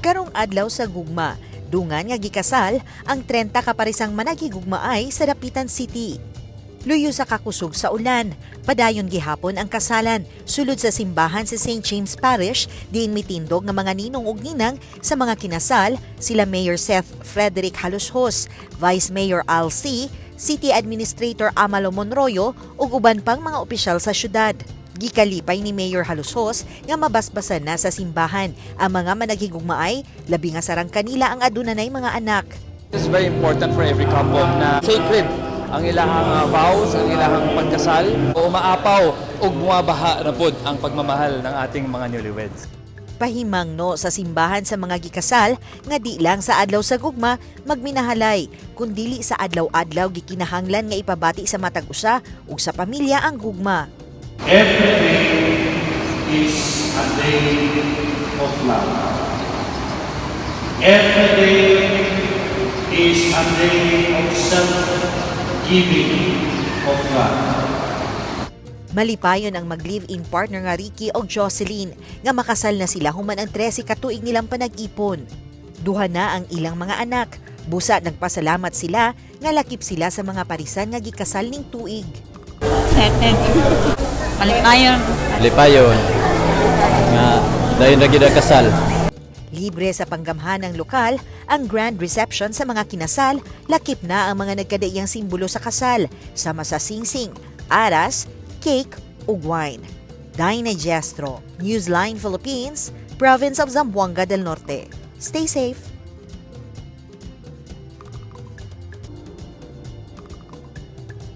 Karong adlaw sa gugma, dungan nga gikasal ang 30 ka parisang managigugmaay sa Dapitan City. Luyo sa kakusog sa ulan, padayon gihapon ang kasalan sulod sa simbahan sa St. James Parish diin mitindog nga mga ninong ug ninang sa mga kinasal sila Mayor Seth Frederick Halushos, Vice Mayor Al C., City Administrator Amalo Monroyo ug uban pang mga opisyal sa syudad. Gikalipay ni Mayor Halushos nga mabasbasan na sa simbahan ang mga managigugmaay, labi nga sarang kanila ang adunanay mga anak. It's very important for every couple na sacred ang ilahang vows, ang ilahang pagkasal, o umaapaw o bumabaha na pod ang pagmamahal ng ating mga newlyweds. Pahimang no sa simbahan sa mga gikasal nga di lang sa adlaw sa gugma magminahalay kundili sa adlaw-adlaw gikinahanglan nga ipabati sa matag usa ug sa pamilya ang gugma. Every day is a day of love. Every day is a day of self-giving of love. Malipayon ang mag-live-in partner nga Ricky o Jocelyn nga makasal na sila human ang 13 ka tuig nilang panag-ipon. Duha na ang ilang mga anak. Busa nagpasalamat sila nga lakip sila sa mga parisan nga gikasal ning tuig. Excited. Malipayon. Lipayon nga dayon na gid kasal. Libre sa panggamhan ng lokal, ang grand reception sa mga kinasal, lakip na ang mga nagkadaiyang simbolo sa kasal, sama sa singsing, aras, cake ug wine. Dinah Jestro, Newsline Philippines, Province of Zamboanga del Norte. Stay safe.